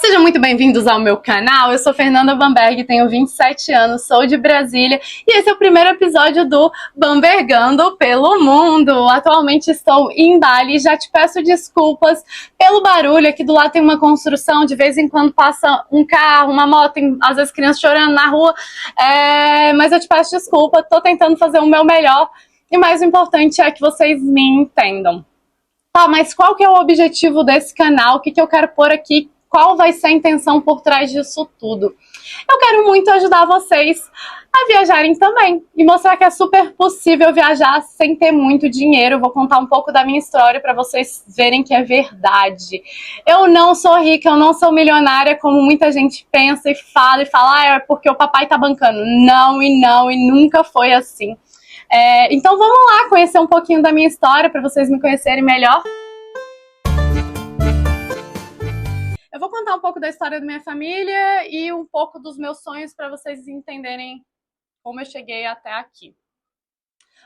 Sejam muito bem-vindos ao meu canal. Eu sou Fernanda Bamberg, tenho 27 anos, sou de Brasília e esse é o primeiro episódio do Bambergando pelo Mundo. Atualmente estou em Bali, já te peço desculpas pelo barulho. Aqui do lado tem uma construção, de vez em quando passa um carro, uma moto, tem às vezes crianças chorando na rua, mas eu te peço desculpa, estou tentando fazer o meu melhor e mais importante é que vocês me entendam. Tá, mas qual que é o objetivo desse canal? O que eu quero pôr aqui? Qual vai ser a intenção por trás disso tudo? Eu quero muito ajudar vocês a viajarem também e mostrar que é super possível viajar sem ter muito dinheiro. Eu vou contar um pouco da minha história para vocês verem que é verdade. Eu não sou rica, eu não sou milionária como muita gente pensa e fala, é porque o papai tá bancando. Não, e nunca foi assim. Então vamos lá conhecer um pouquinho da minha história para vocês me conhecerem melhor. Eu vou contar um pouco da história da minha família e um pouco dos meus sonhos para vocês entenderem como eu cheguei até aqui.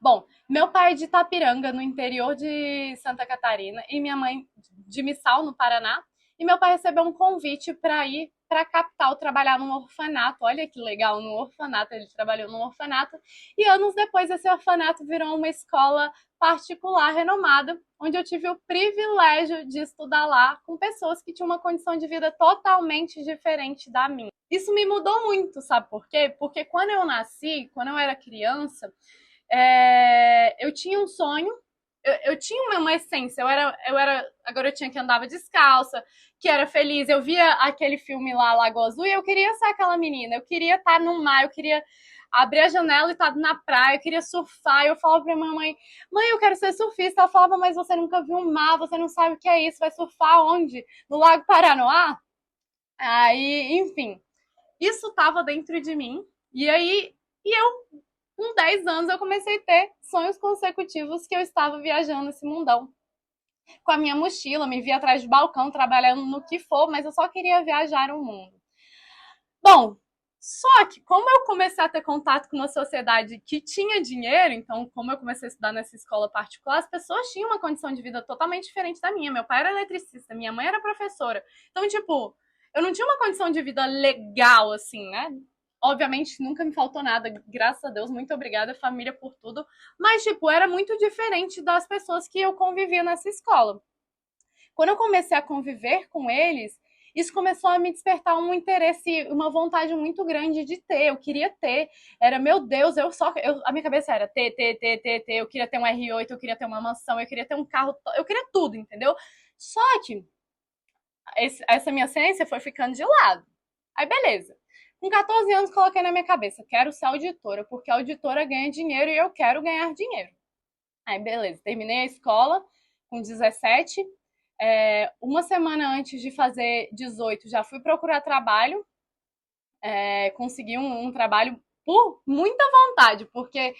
Bom, meu pai é de Itapiranga, no interior de Santa Catarina, e minha mãe de Missal, no Paraná. E meu pai recebeu um convite para ir para a capital trabalhar num orfanato. Olha que legal, num orfanato. Ele trabalhou num orfanato. E anos depois, esse orfanato virou uma escola particular renomada, onde eu tive o privilégio de estudar lá com pessoas que tinham uma condição de vida totalmente diferente da minha. Isso me mudou muito, sabe por quê? Porque quando eu nasci, quando eu era criança, eu tinha um sonho, eu tinha uma essência, eu era a garotinha que andava descalça, que era feliz, eu via aquele filme lá, Lagoa Azul, e eu queria ser aquela menina, eu queria estar no mar, eu queria abrir a janela e estar na praia, eu queria surfar, eu falava pra minha mãe, eu quero ser surfista, ela falava, mas você nunca viu um mar, você não sabe o que é isso, vai surfar onde? No Lago Paranoá? Aí, enfim, isso estava dentro de mim, e eu com 10 anos eu comecei a ter sonhos consecutivos que eu estava viajando esse mundão. Com a minha mochila, me via atrás de balcão, trabalhando no que for, mas eu só queria viajar o mundo. Bom, só que como eu comecei a ter contato com uma sociedade que tinha dinheiro, então como eu comecei a estudar nessa escola particular, as pessoas tinham uma condição de vida totalmente diferente da minha. Meu pai era eletricista, minha mãe era professora. Então, tipo, eu não tinha uma condição de vida legal, assim, né? Obviamente, nunca me faltou nada, graças a Deus, muito obrigada, família, por tudo. Mas, tipo, era muito diferente das pessoas que eu convivia nessa escola. Quando eu comecei a conviver com eles, isso começou a me despertar um interesse, uma vontade muito grande de ter. Eu queria ter. Era, meu Deus, a minha cabeça era ter. Eu queria ter um R8, eu queria ter uma mansão, eu queria ter um carro, eu queria tudo, entendeu? Só que essa minha ciência foi ficando de lado. Aí, beleza. Com 14 anos, coloquei na minha cabeça, quero ser auditora, porque a auditora ganha dinheiro e eu quero ganhar dinheiro. Aí, beleza, terminei a escola com 17. Uma semana antes de fazer 18, já fui procurar trabalho. Consegui um trabalho por muita vontade, porque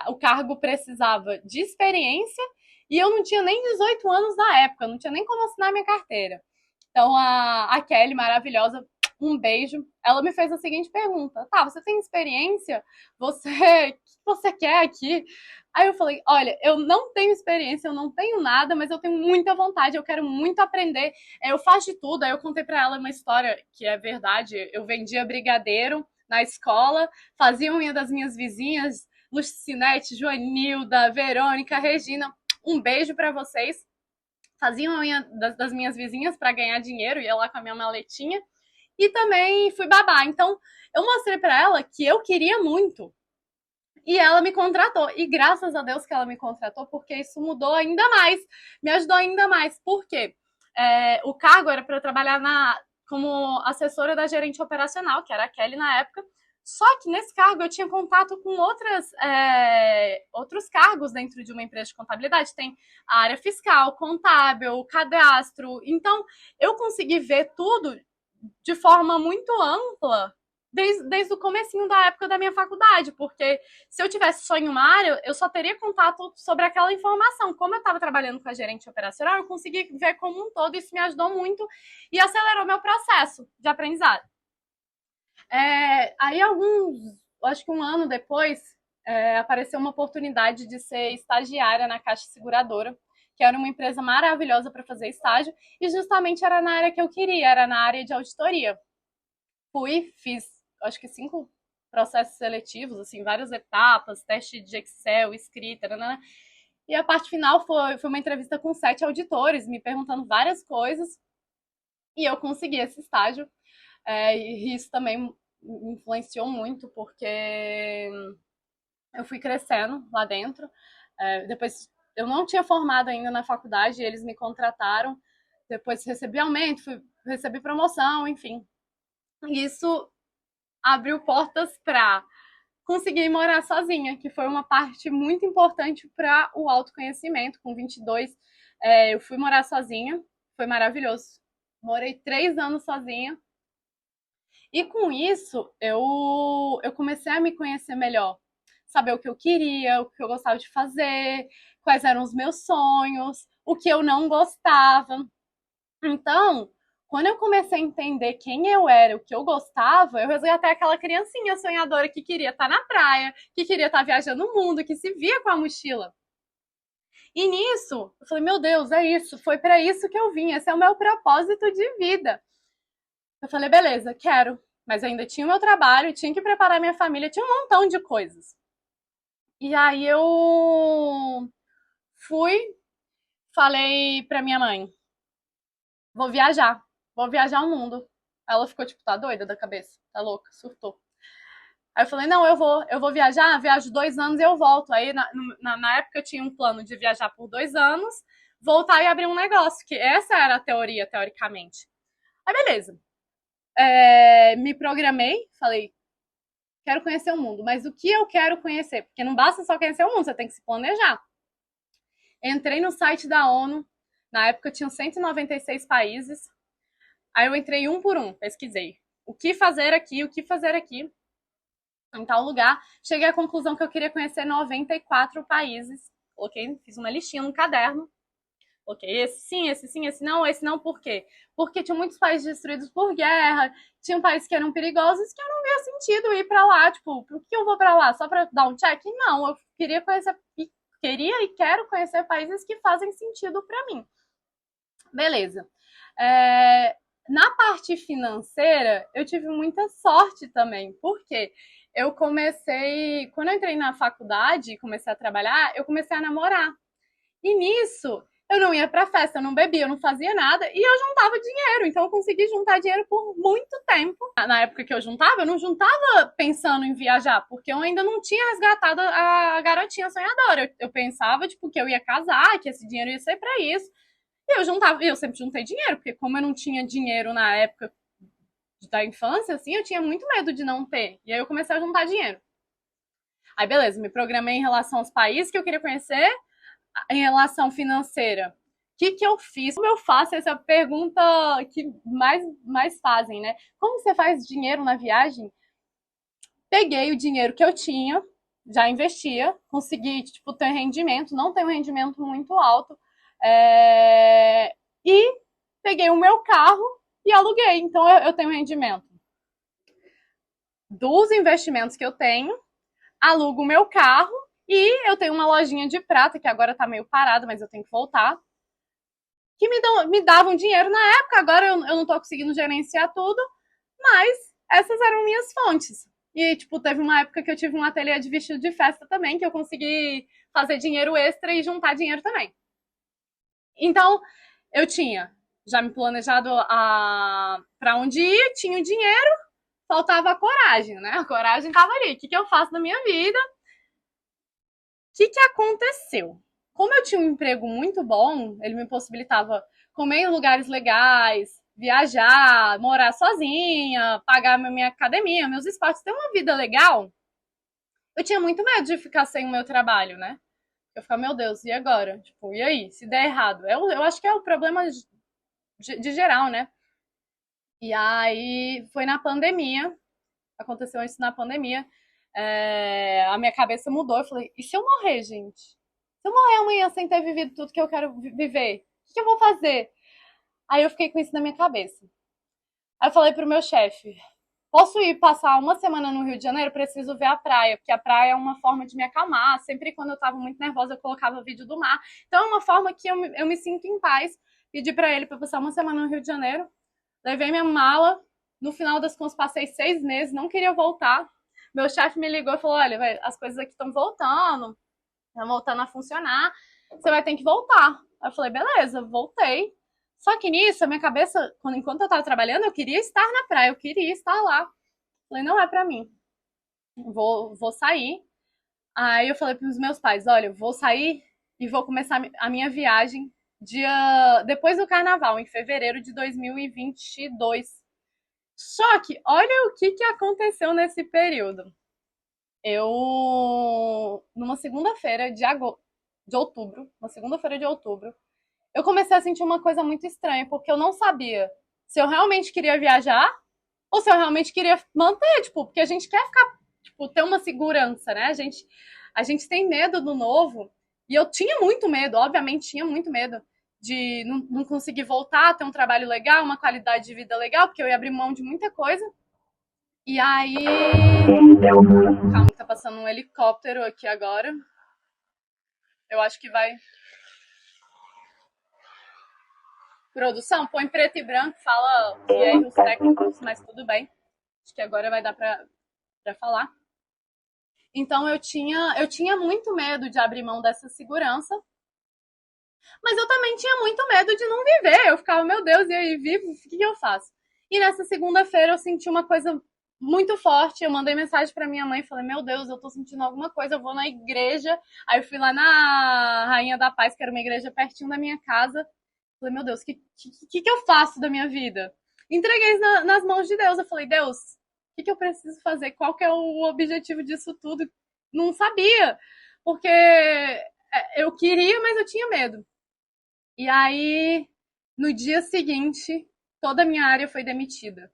o cargo precisava de experiência e eu não tinha nem 18 anos na época, não tinha nem como assinar minha carteira. Então, a Kelly, maravilhosa, um beijo, ela me fez a seguinte pergunta: tá, você tem experiência? O que você quer aqui? Aí eu falei, olha, eu não tenho experiência, eu não tenho nada, mas eu tenho muita vontade, eu quero muito aprender, eu faço de tudo. Aí eu contei pra ela uma história que é verdade, eu vendia brigadeiro na escola, fazia unha das minhas vizinhas, Lucinete, Joanilda, Verônica, Regina, um beijo pra vocês. Fazia unha das minhas vizinhas para ganhar dinheiro, ia lá com a minha maletinha. E também fui babá. Então, eu mostrei para ela que eu queria muito. E ela me contratou. E graças a Deus que ela me contratou, porque isso mudou ainda mais. Me ajudou ainda mais. Por quê? O cargo era para eu trabalhar como assessora da gerente operacional, que era a Kelly na época. Só que nesse cargo eu tinha contato com outros cargos dentro de uma empresa de contabilidade. Tem a área fiscal, contábil, cadastro. Então, eu consegui ver tudo de forma muito ampla desde o comecinho da época da minha faculdade, porque se eu tivesse só em uma área, eu só teria contato sobre aquela informação. Como eu estava trabalhando com a gerente operacional, eu consegui ver como um todo, isso me ajudou muito e acelerou meu processo de aprendizado. Aí acho que um ano depois, apareceu uma oportunidade de ser estagiária na Caixa Seguradora, que era uma empresa maravilhosa para fazer estágio, e justamente era na área que eu queria, era na área de auditoria. Fui, fiz, acho que 5 processos seletivos, assim, várias etapas, teste de Excel, escrita, nanana. E a parte final foi uma entrevista com 7 auditores, me perguntando várias coisas, e eu consegui esse estágio. E isso também me influenciou muito, porque eu fui crescendo lá dentro. Depois, eu não tinha formado ainda na faculdade, eles me contrataram. Depois recebi aumento, recebi promoção, enfim. Isso abriu portas para conseguir morar sozinha, que foi uma parte muito importante para o autoconhecimento. Com 22, eu fui morar sozinha, foi maravilhoso. Morei 3 anos sozinha. E com isso, eu comecei a me conhecer melhor. Saber o que eu queria, o que eu gostava de fazer, quais eram os meus sonhos, o que eu não gostava. Então, quando eu comecei a entender quem eu era, o que eu gostava, eu resgatei aquela criancinha sonhadora que queria estar na praia, que queria estar viajando o mundo, que se via com a mochila. E nisso, eu falei, meu Deus, é isso, foi para isso que eu vim, esse é o meu propósito de vida. Eu falei, beleza, quero. Mas eu ainda tinha o meu trabalho, tinha que preparar minha família, tinha um montão de coisas. E aí eu fui, falei pra minha mãe, vou viajar o mundo. Ela ficou tipo, tá doida da cabeça, tá louca, surtou. Aí eu falei, não, eu vou viajar, viajo 2 anos e eu volto. Aí na época eu tinha um plano de viajar por 2 anos, voltar e abrir um negócio, que essa era a teoria, teoricamente. Aí beleza. Me programei, falei, quero conhecer o mundo, mas o que eu quero conhecer? Porque não basta só conhecer o mundo, você tem que se planejar. Entrei no site da ONU, na época tinham 196 países, aí eu entrei um por um, pesquisei. O que fazer aqui, em tal lugar. Cheguei à conclusão que eu queria conhecer 94 países. Coloquei, fiz uma listinha no caderno. Coloquei esse não, por quê? Porque tinha muitos países destruídos por guerra, tinham países que eram perigosos que eu não via sentido ir pra lá. Tipo, por que eu vou pra lá? Só pra dar um check? Não, eu queria conhecer, queria e quero conhecer países que fazem sentido pra mim. Beleza. Na parte financeira, eu tive muita sorte também. Por quê? Eu comecei, quando eu entrei na faculdade e comecei a trabalhar, eu comecei a namorar. E nisso, eu não ia pra festa, eu não bebia, eu não fazia nada e eu juntava dinheiro. Então eu consegui juntar dinheiro por muito tempo. Na época que eu não juntava pensando em viajar, porque eu ainda não tinha resgatado a garotinha sonhadora. Eu pensava, tipo, que eu ia casar, que esse dinheiro ia ser pra isso. E eu sempre juntei dinheiro, porque como eu não tinha dinheiro na época da infância, assim, eu tinha muito medo de não ter. E aí eu comecei a juntar dinheiro. Aí beleza, me programei em relação aos países que eu queria conhecer, em relação financeira. O que eu fiz? Como eu faço? Essa é a pergunta que mais fazem, né? Como você faz dinheiro na viagem? Peguei o dinheiro que eu tinha, já investia, consegui, tipo, ter rendimento, não tem um rendimento muito alto, e peguei o meu carro e aluguei. Então eu tenho rendimento dos investimentos que eu tenho, alugo o meu carro e eu tenho uma lojinha de prata, que agora tá meio parada, mas eu tenho que voltar, que me davam dinheiro na época, agora eu não tô conseguindo gerenciar tudo, mas essas eram minhas fontes. E, tipo, teve uma época que eu tive um ateliê de vestido de festa também, que eu consegui fazer dinheiro extra e juntar dinheiro também. Então, eu tinha já me planejado para onde ir, tinha o dinheiro, faltava a coragem, né? A coragem tava ali. O que eu faço na minha vida? O que aconteceu? Como eu tinha um emprego muito bom, ele me possibilitava comer em lugares legais, viajar, morar sozinha, pagar minha academia, meus esportes, ter uma vida legal. Eu tinha muito medo de ficar sem o meu trabalho, né? Eu ficava, meu Deus, e agora? Tipo, e aí? Se der errado? Eu acho que é o problema de geral, né? E aí foi na pandemia, aconteceu isso na pandemia, a minha cabeça mudou. Eu falei, e se eu morrer, gente? Se eu morrer amanhã sem ter vivido tudo que eu quero viver, o que eu vou fazer? Aí eu fiquei com isso na minha cabeça. Aí eu falei pro meu chefe, posso ir passar uma semana no Rio de Janeiro, preciso ver a praia, porque a praia é uma forma de me acalmar. Sempre quando eu tava muito nervosa, eu colocava vídeo do mar. Então é uma forma que eu me sinto em paz. Pedi pra ele pra passar uma semana no Rio de Janeiro. Levei minha mala. No final das contas, passei 6 meses, não queria voltar. Meu chefe me ligou e falou, olha, véio, as coisas aqui estão voltando a funcionar, você vai ter que voltar. Aí eu falei, beleza, voltei. Só que nisso, a minha cabeça, enquanto eu tava trabalhando, eu queria estar na praia, eu queria estar lá. Falei, não é pra mim. Vou sair. Aí eu falei pros meus pais, olha, eu vou sair e vou começar a minha viagem depois do carnaval, em fevereiro de 2022. Só que, olha o que aconteceu nesse período. Numa segunda-feira de outubro, eu comecei a sentir uma coisa muito estranha, porque eu não sabia se eu realmente queria viajar ou se eu realmente queria manter, tipo, porque a gente quer ficar, tipo, ter uma segurança, né? A gente tem medo do novo, e eu tinha muito medo, obviamente tinha muito medo de não conseguir voltar, ter um trabalho legal, uma qualidade de vida legal, porque eu ia abrir mão de muita coisa. E aí. Calma, tá passando um helicóptero aqui agora. Eu acho que vai. Produção, põe preto e branco, fala e aí os técnicos, mas tudo bem. Acho que agora vai dar pra falar. Então eu tinha muito medo de abrir mão dessa segurança, mas eu também tinha muito medo de não viver. Eu ficava, meu Deus, e aí, vivo? O que eu faço? E nessa segunda-feira eu senti uma coisa muito forte. Eu mandei mensagem pra minha mãe e falei, meu Deus, eu tô sentindo alguma coisa, eu vou na igreja. Aí eu fui lá na Rainha da Paz, que era uma igreja pertinho da minha casa. Falei, meu Deus, o que eu faço da minha vida? Entreguei nas mãos de Deus. Eu falei, Deus, o que eu preciso fazer? Qual que é o objetivo disso tudo? Não sabia, porque eu queria, mas eu tinha medo. E aí, no dia seguinte, toda a minha área foi demitida.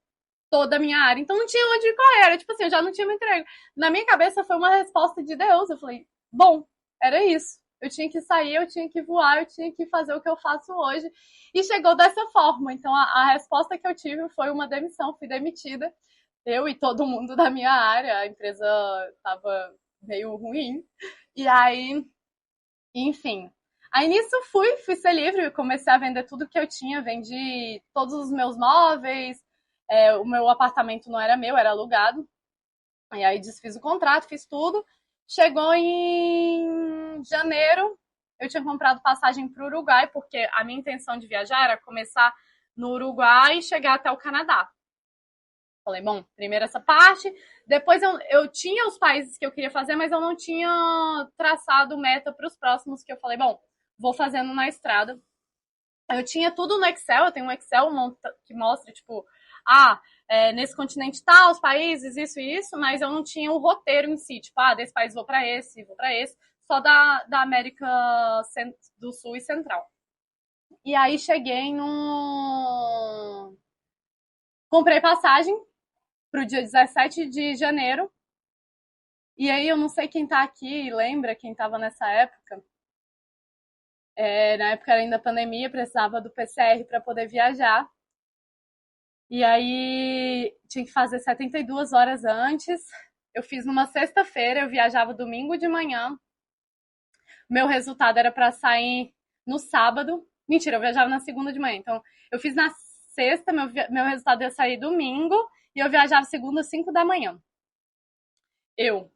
Toda a minha área. Então não tinha onde correr. Era tipo assim, eu já não tinha me entregue. Na minha cabeça foi uma resposta de Deus. Eu falei, bom, era isso. Eu tinha que sair, eu tinha que voar, eu tinha que fazer o que eu faço hoje. E chegou dessa forma. Então a resposta que eu tive foi uma demissão. Fui demitida. Eu e todo mundo da minha área. A empresa estava meio ruim. E aí, enfim. Aí nisso fui ser livre, comecei a vender tudo que eu tinha, vendi todos os meus móveis, o meu apartamento não era meu, era alugado. E aí desfiz o contrato, fiz tudo. Chegou em janeiro, eu tinha comprado passagem para o Uruguai, porque a minha intenção de viajar era começar no Uruguai e chegar até o Canadá. Falei, bom, primeiro essa parte. Depois eu tinha os países que eu queria fazer, mas eu não tinha traçado meta para os próximos, que eu falei, bom, vou fazendo na estrada. Eu tinha tudo no Excel, eu tenho um Excel que mostra, tipo, nesse continente tá, os países, isso e isso, mas eu não tinha o roteiro em si, tipo, desse país vou para esse, só da América do Sul e Central. E aí cheguei num... Comprei passagem pro dia 17 de janeiro, e aí eu não sei quem tá aqui, lembra quem tava nessa época? Na época era ainda pandemia, precisava do PCR para poder viajar. E aí tinha que fazer 72 horas antes. Eu fiz numa sexta-feira, eu viajava domingo de manhã. Meu resultado era para sair no sábado. Mentira, eu viajava na segunda de manhã. Então, eu fiz na sexta, meu resultado ia sair domingo e eu viajava segunda às 5 da manhã. Eu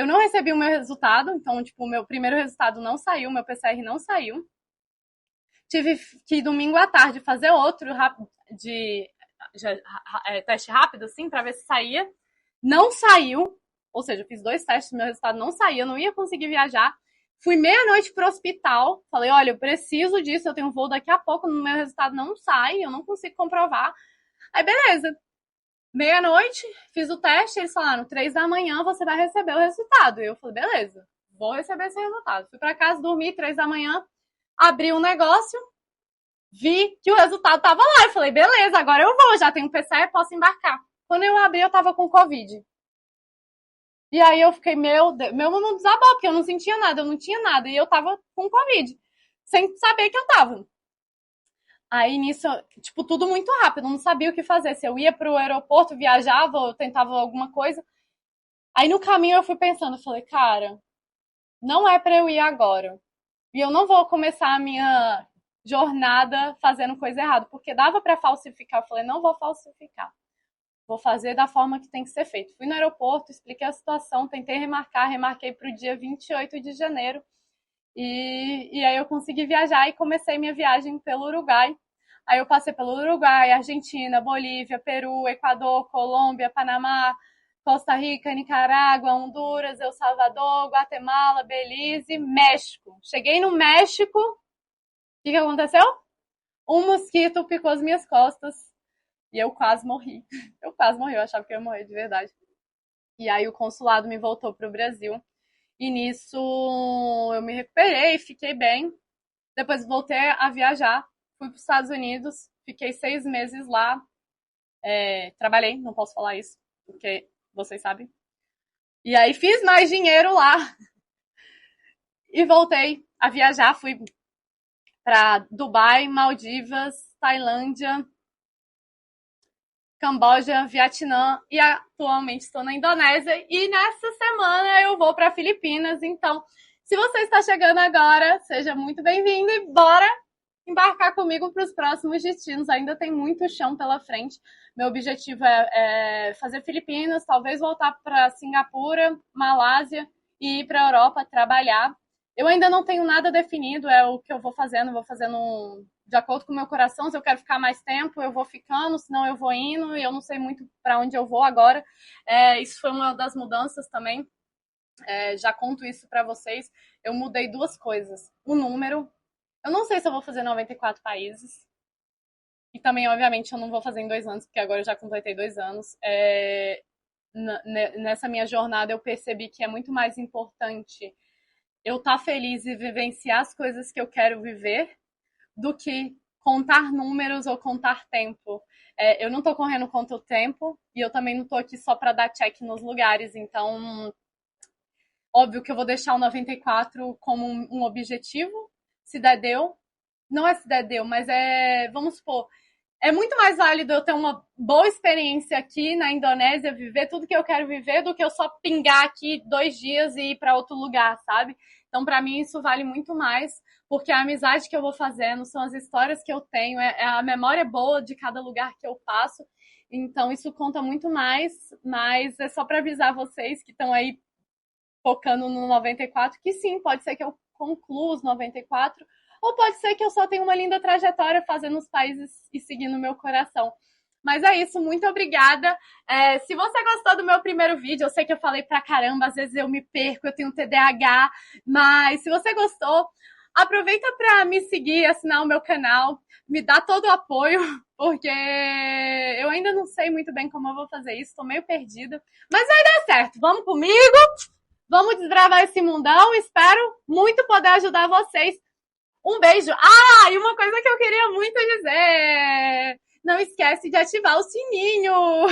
não recebi o meu resultado, então, tipo, o meu primeiro resultado não saiu, meu PCR não saiu. Tive que domingo à tarde fazer outro teste rápido, assim, pra ver se saía. Não saiu, ou seja, eu fiz 2 testes, meu resultado não saía, eu não ia conseguir viajar. Fui meia-noite pro hospital, falei, olha, eu preciso disso, eu tenho um voo daqui a pouco, meu resultado não sai, eu não consigo comprovar. Aí, beleza. Meia-noite, fiz o teste, eles falaram, 3 da manhã você vai receber o resultado. E eu falei, beleza, vou receber esse resultado. Fui pra casa, dormi, 3 da manhã, abri um negócio, vi que o resultado tava lá. Eu falei, beleza, agora eu vou, já tenho PCR, posso embarcar. Quando eu abri, eu tava com Covid. E aí eu fiquei, meu Deus, meu mundo desabou, porque eu não sentia nada, eu não tinha nada. E eu tava com Covid, sem saber que eu tava. Aí nisso, tipo, tudo muito rápido, não sabia o que fazer. Se eu ia pro aeroporto, viajava, ou tentava alguma coisa. Aí no caminho eu fui pensando, falei, cara, não é pra eu ir agora. E eu não vou começar a minha jornada fazendo coisa errada, porque dava pra falsificar. Eu falei, não vou falsificar. Vou fazer da forma que tem que ser feito. Fui no aeroporto, expliquei a situação, tentei remarcar, remarquei para o dia 28 de janeiro. E aí eu consegui viajar e comecei minha viagem pelo Uruguai. Aí eu passei pelo Uruguai, Argentina, Bolívia, Peru, Equador, Colômbia, Panamá, Costa Rica, Nicarágua, Honduras, El Salvador, Guatemala, Belize, México. Cheguei no México, o que aconteceu? Um mosquito picou as minhas costas e eu quase morri. Eu quase morri, eu achava que eu ia morrer de verdade. E aí o consulado me voltou para o Brasil. E nisso eu me recuperei, fiquei bem. Depois voltei a viajar, fui para os Estados Unidos, fiquei 6 meses lá. Trabalhei, não posso falar isso, porque vocês sabem. E aí fiz mais dinheiro lá. E voltei a viajar, fui para Dubai, Maldivas, Tailândia, Camboja, Vietnã e atualmente estou na Indonésia. E nessa semana eu vou para Filipinas. Então, se você está chegando agora, seja muito bem-vindo e bora embarcar comigo para os próximos destinos. Ainda tem muito chão pela frente. Meu objetivo é fazer Filipinas, talvez voltar para Singapura, Malásia e ir para a Europa trabalhar. Eu ainda não tenho nada definido, é o que eu vou fazendo de acordo com o meu coração. Se eu quero ficar mais tempo, eu vou ficando, senão eu vou indo, e eu não sei muito para onde eu vou agora. Isso foi uma das mudanças também. Já conto isso para vocês. Eu mudei 2 coisas. O número. Eu não sei se eu vou fazer 94 países. E também, obviamente, eu não vou fazer em 2 anos, porque agora eu já completei 2 anos. Nessa minha jornada, eu percebi que é muito mais importante eu estar feliz e vivenciar as coisas que eu quero viver do que contar números ou contar tempo. Eu não tô correndo contra o tempo e eu também não tô aqui só para dar check nos lugares. Então, óbvio que eu vou deixar o 94 como um objetivo. Se der, deu. Não é se der, deu, mas vamos supor, é muito mais válido eu ter uma boa experiência aqui na Indonésia, viver tudo que eu quero viver, do que eu só pingar aqui 2 dias e ir para outro lugar, sabe? Então, para mim, isso vale muito mais, porque a amizade que eu vou fazendo, são as histórias que eu tenho, a memória boa de cada lugar que eu passo. Então, isso conta muito mais, mas é só para avisar vocês que estão aí focando no 94, que sim, pode ser que eu conclua os 94, ou pode ser que eu só tenha uma linda trajetória fazendo os países e seguindo o meu coração. Mas é isso, muito obrigada. Se você gostou do meu primeiro vídeo, eu sei que eu falei pra caramba, às vezes eu me perco, eu tenho TDAH, mas se você gostou, aproveita para me seguir, assinar o meu canal, me dá todo o apoio, porque eu ainda não sei muito bem como eu vou fazer isso, tô meio perdida, mas vai dar certo, vamos comigo, vamos desbravar esse mundão, espero muito poder ajudar vocês. Um beijo. E uma coisa que eu queria muito dizer. Não esquece de ativar o sininho.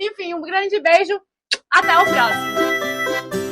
Enfim, um grande beijo. Até o próximo.